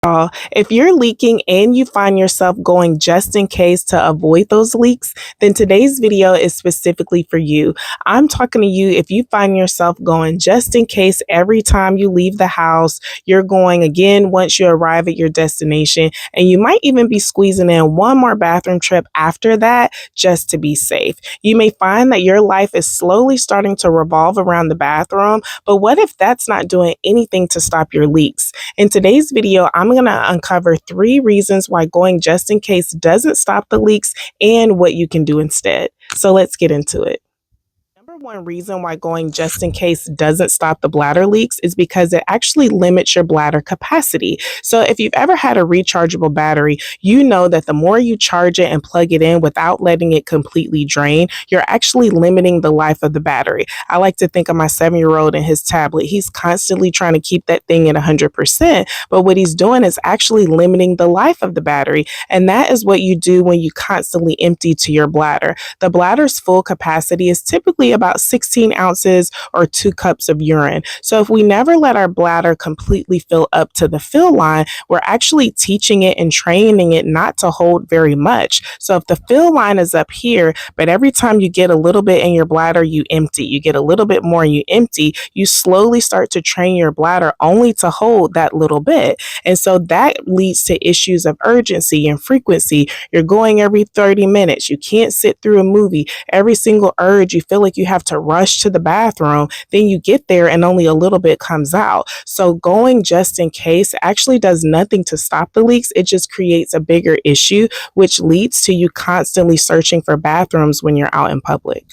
y'all. If you're leaking and you find yourself going just in case to avoid those leaks, then today's video is specifically for you. I'm talking to you if you find yourself going just in case every time you leave the house, you're going again once you arrive at your destination, and you might even be squeezing in one more bathroom trip after that just to be safe. You may find that your life is slowly starting to revolve around the bathroom, but what if that's not doing anything to stop your leaks? In today's video, I'm going to uncover 3 reasons why going just in case doesn't stop the leaks and what you can do instead. So let's get into it. Number one reason why going just in case doesn't stop the bladder leaks is because it actually limits your bladder capacity. So if you've ever had a rechargeable battery, you know that the more you charge it and plug it in without letting it completely drain, you're actually limiting the life of the battery. I like to think of my 7-year-old and his tablet. He's constantly trying to keep that thing at 100%, but what he's doing is actually limiting the life of the battery. And that is what you do when you constantly empty to your bladder. The bladder's full capacity is typically about 16 ounces or 2 cups of urine. So if we never let our bladder completely fill up to the fill line, we're actually teaching it and training it not to hold very much. So if the fill line is up here, but every time you get a little bit in your bladder, you empty. You get a little bit more, you empty. You slowly start to train your bladder only to hold that little bit. And so that leads to issues of urgency and frequency. You're going every 30 minutes. You can't sit through a movie. Every single urge, you feel like you have to rush to the bathroom. Then you get there and only a little bit comes out. So going just in case actually does nothing to stop the leaks. It just creates a bigger issue, which leads to you constantly searching for bathrooms when you're out in public.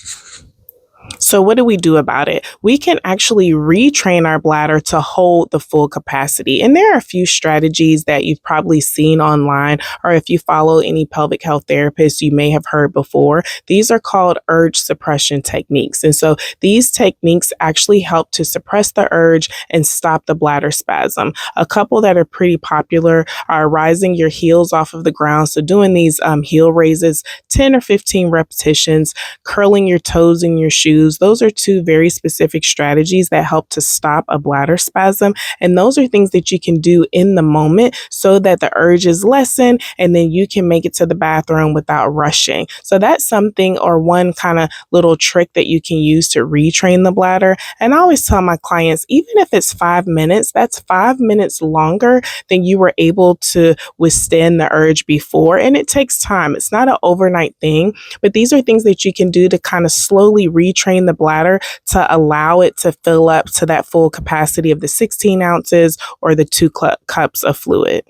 So what do we do about it? We can actually retrain our bladder to hold the full capacity. And there are a few strategies that you've probably seen online, or if you follow any pelvic health therapists, you may have heard before. These are called urge suppression techniques. And so these techniques actually help to suppress the urge and stop the bladder spasm. A couple that are pretty popular are rising your heels off of the ground. So doing these heel raises, 10 or 15 repetitions, curling your toes in your shoes. Those are 2 very specific strategies that help to stop a bladder spasm. And those are things that you can do in the moment so that the urge is lessened and then you can make it to the bathroom without rushing. So that's something, or one kind of little trick that you can use to retrain the bladder. And I always tell my clients, even if it's 5 minutes, that's 5 minutes longer than you were able to withstand the urge before. And it takes time. It's not an overnight thing, but these are things that you can do to kind of slowly retrain the bladder to allow it to fill up to that full capacity of the 16 ounces or the 2 cups of fluid.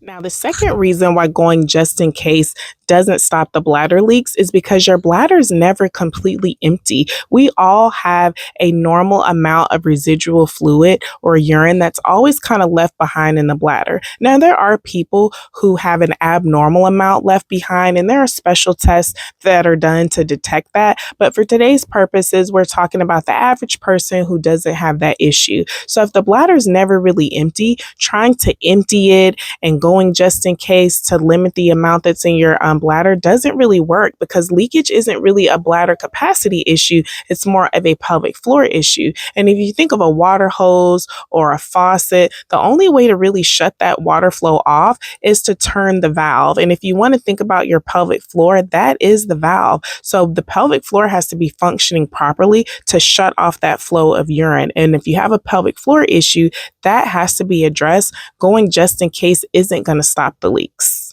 Now, the second reason why going just in case doesn't stop the bladder leaks is because your bladder is never completely empty. We all have a normal amount of residual fluid or urine that's always kind of left behind in the bladder. Now, there are people who have an abnormal amount left behind, and there are special tests that are done to detect that. But for today's purposes, we're talking about the average person who doesn't have that issue. So if the bladder is never really empty, trying to empty it and going just in case to limit the amount that's in your bladder doesn't really work, because leakage isn't really a bladder capacity issue. It's more of a pelvic floor issue. And if you think of a water hose or a faucet, the only way to really shut that water flow off is to turn the valve. And if you want to think about your pelvic floor, that is the valve. So the pelvic floor has to be functioning properly to shut off that flow of urine. And if you have a pelvic floor issue, that has to be addressed. Going just in case isn't going to stop the leaks.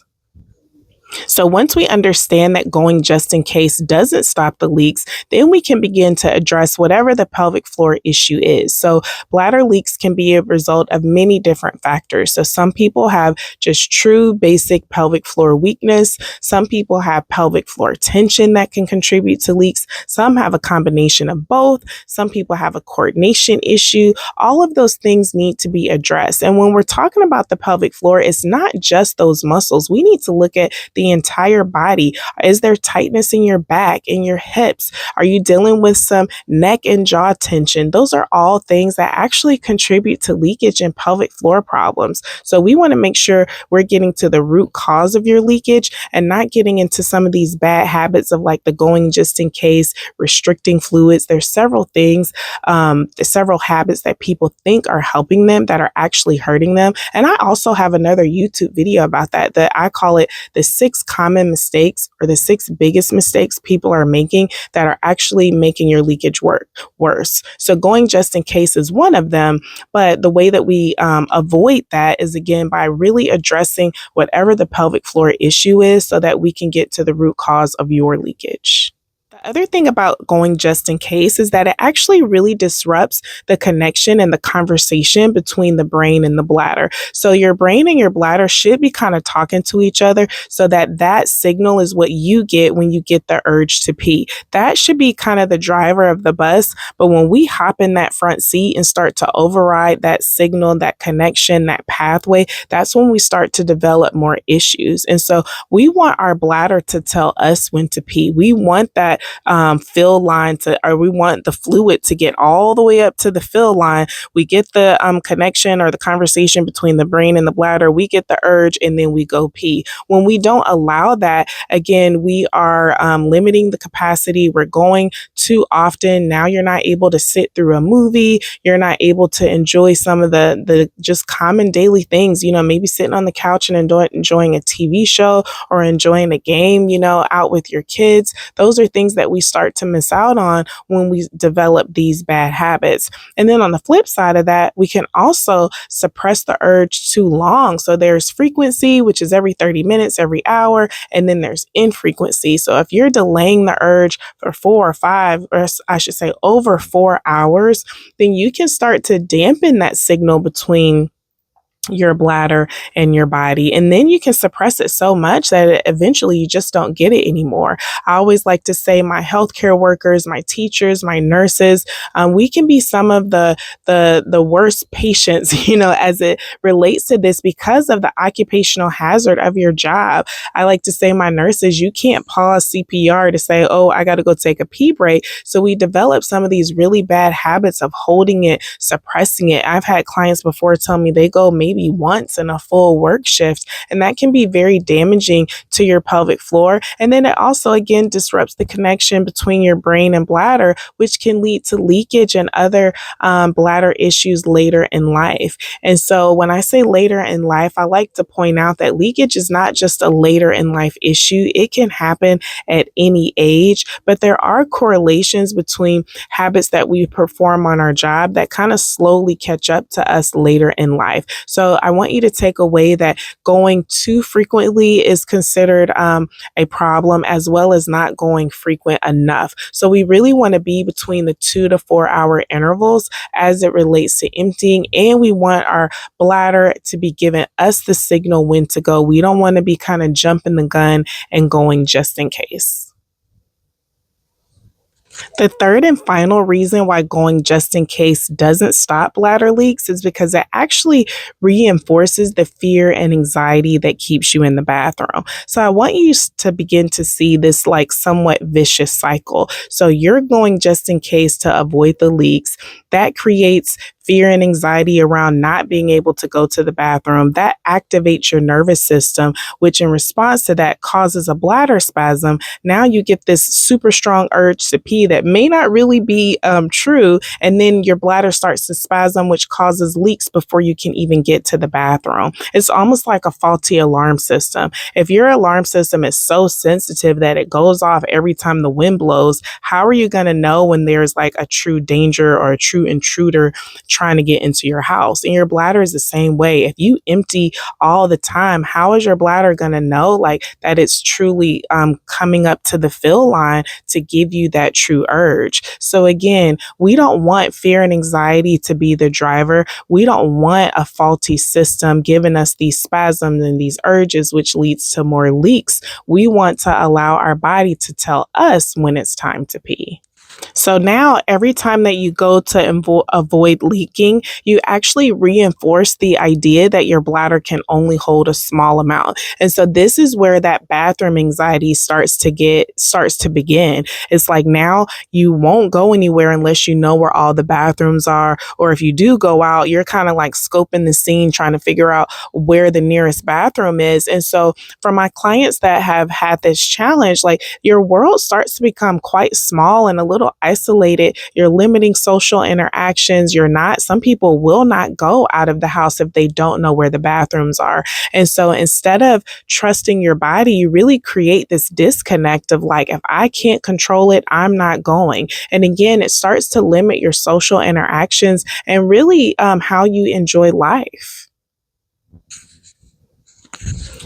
So once we understand that going just in case doesn't stop the leaks, then we can begin to address whatever the pelvic floor issue is. So bladder leaks can be a result of many different factors. So some people have just true basic pelvic floor weakness. Some people have pelvic floor tension that can contribute to leaks. Some have a combination of both. Some people have a coordination issue. All of those things need to be addressed. And when we're talking about the pelvic floor, it's not just those muscles. We need to look at the entire body? Is there tightness in your back, in your hips? Are you dealing with some neck and jaw tension? Those are all things that actually contribute to leakage and pelvic floor problems. So we want to make sure we're getting to the root cause of your leakage and not getting into some of these bad habits of like the going just in case, restricting fluids. There's several things, several habits that people think are helping them that are actually hurting them. And I also have another YouTube video about that I call it the 6 common mistakes or the 6 biggest mistakes people are making that are actually making your leakage worse. So going just in case is one of them, but the way that we avoid that is again by really addressing whatever the pelvic floor issue is so that we can get to the root cause of your leakage. The other thing about going just in case is that it actually really disrupts the connection and the conversation between the brain and the bladder. So your brain and your bladder should be kind of talking to each other so that that signal is what you get when you get the urge to pee. That should be kind of the driver of the bus. But when we hop in that front seat and start to override that signal, that connection, that pathway, that's when we start to develop more issues. And so we want our bladder to tell us when to pee. We want that fill line or we want the fluid to get all the way up to the fill line. We get the connection or the conversation between the brain and the bladder. We get the urge and then we go pee. When we don't allow that, again, we are limiting the capacity. We're going too often. Now you're not able to sit through a movie. You're not able to enjoy some of the just common daily things, maybe sitting on the couch and enjoying a TV show or enjoying a game, out with your kids. Those are things that we start to miss out on when we develop these bad habits. And then on the flip side of that, we can also suppress the urge too long. So there's frequency, which is every 30 minutes, every hour, and then there's infrequency. So if you're delaying the urge for 4 or 5, or I should say over 4 hours, then you can start to dampen that signal between your bladder and your body. And then you can suppress it so much that eventually you just don't get it anymore. I always like to say my healthcare workers, my teachers, my nurses, we can be some of the worst patients, as it relates to this because of the occupational hazard of your job. I like to say my nurses, you can't pause CPR to say, oh, I got to go take a pee break. So we develop some of these really bad habits of holding it, suppressing it. I've had clients before tell me they go maybe once in a full work shift, and that can be very damaging to your pelvic floor. And then it also again disrupts the connection between your brain and bladder, which can lead to leakage and other bladder issues later in life. And so when I say later in life, I like to point out that leakage is not just a later in life issue. It can happen at any age, but there are correlations between habits that we perform on our job that kind of slowly catch up to us later in life. So I want you to take away that going too frequently is considered a problem, as well as not going frequent enough. So we really want to be between the 2 to 4 hour intervals as it relates to emptying, and we want our bladder to be giving us the signal when to go. We don't want to be kind of jumping the gun and going just in case. The third and final reason why going just in case doesn't stop bladder leaks is because it actually reinforces the fear and anxiety that keeps you in the bathroom. So I want you to begin to see this like somewhat vicious cycle. So you're going just in case to avoid the leaks. That creates fear and anxiety around not being able to go to the bathroom. That activates your nervous system, which in response to that causes a bladder spasm. Now you get this super strong urge to pee that may not really be true. And then your bladder starts to spasm, which causes leaks before you can even get to the bathroom. It's almost like a faulty alarm system. If your alarm system is so sensitive that it goes off every time the wind blows, how are you going to know when there's like a true danger or a true intruder trying to get into your house? And your bladder is the same way. If you empty all the time, how is your bladder going to know like that it's truly coming up to the fill line to give you that true urge? So again, we don't want fear and anxiety to be the driver. We don't want a faulty system giving us these spasms and these urges, which leads to more leaks. We want to allow our body to tell us when it's time to pee. So now every time that you go to avoid leaking, you actually reinforce the idea that your bladder can only hold a small amount. And so this is where that bathroom anxiety starts to begin. It's like now you won't go anywhere unless you know where all the bathrooms are, or if you do go out, you're kind of like scoping the scene trying to figure out where the nearest bathroom is. And so for my clients that have had this challenge, like your world starts to become quite small and a little isolated. You're limiting social interactions. Some people will not go out of the house if they don't know where the bathrooms are. And so instead of trusting your body, you really create this disconnect of like, if I can't control it, I'm not going. And again, it starts to limit your social interactions and really how you enjoy life.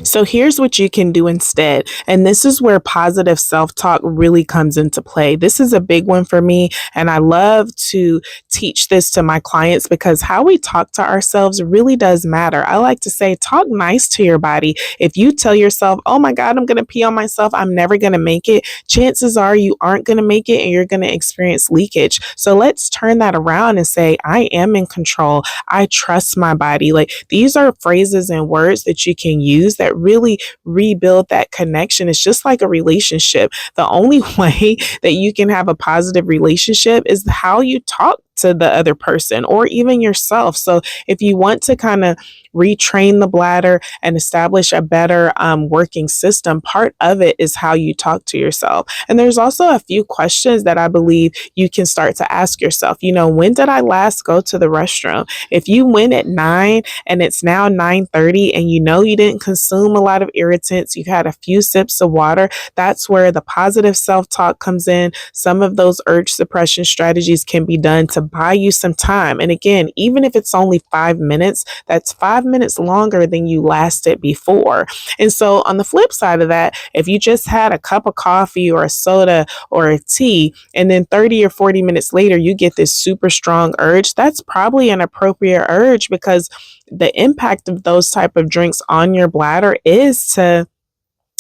So here's what you can do instead. And this is where positive self-talk really comes into play. This is a big one for me. And I love to teach this to my clients because how we talk to ourselves really does matter. I like to say, talk nice to your body. If you tell yourself, oh my God, I'm going to pee on myself, I'm never going to make it, chances are you aren't going to make it and you're going to experience leakage. So let's turn that around and say, I am in control. I trust my body. Like these are phrases and words that you can use that really rebuild that connection. It's just like a relationship. The only way that you can have a positive relationship is how you talk to the other person or even yourself. So if you want to kind of retrain the bladder and establish a better working system, part of it is how you talk to yourself. And there's also a few questions that I believe you can start to ask yourself. You know, when did I last go to the restroom? If you went at 9 and it's now 9:30 and you know you didn't consume a lot of irritants, you've had a few sips of water, that's where the positive self-talk comes in. Some of those urge suppression strategies can be done to buy you some time. And again, even if it's only 5 minutes, that's 5 minutes longer than you lasted before. And so on the flip side of that, if you just had a cup of coffee or a soda or a tea, and then 30 or 40 minutes later, you get this super strong urge, that's probably an appropriate urge because the impact of those type of drinks on your bladder is to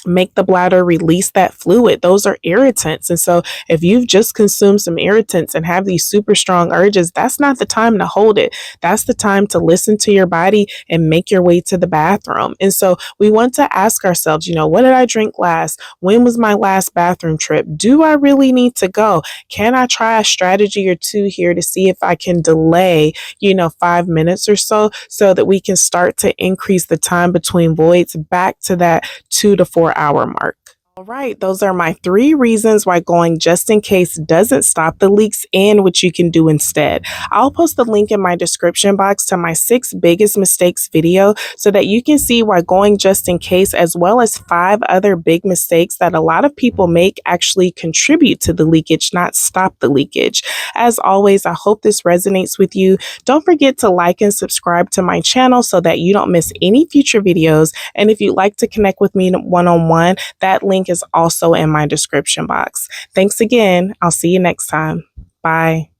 make the bladder release that fluid. Those are irritants. And so if you've just consumed some irritants and have these super strong urges, that's not the time to hold it. That's the time to listen to your body and make your way to the bathroom. And so we want to ask ourselves, you know, what did I drink last? When was my last bathroom trip? Do I really need to go? Can I try a strategy or two here to see if I can delay, 5 minutes or so that we can start to increase the time between voids back to that 2 to 4 hour mark. All right, those are my 3 reasons why going just in case doesn't stop the leaks and what you can do instead. I'll post the link in my description box to my 6 biggest mistakes video so that you can see why going just in case, as well as 5 other big mistakes that a lot of people make, actually contribute to the leakage, not stop the leakage. As always, I hope this resonates with you. Don't forget to like and subscribe to my channel so that you don't miss any future videos. And if you'd like to connect with me one-on-one, that link is also in my description box. Thanks again. I'll see you next time. Bye.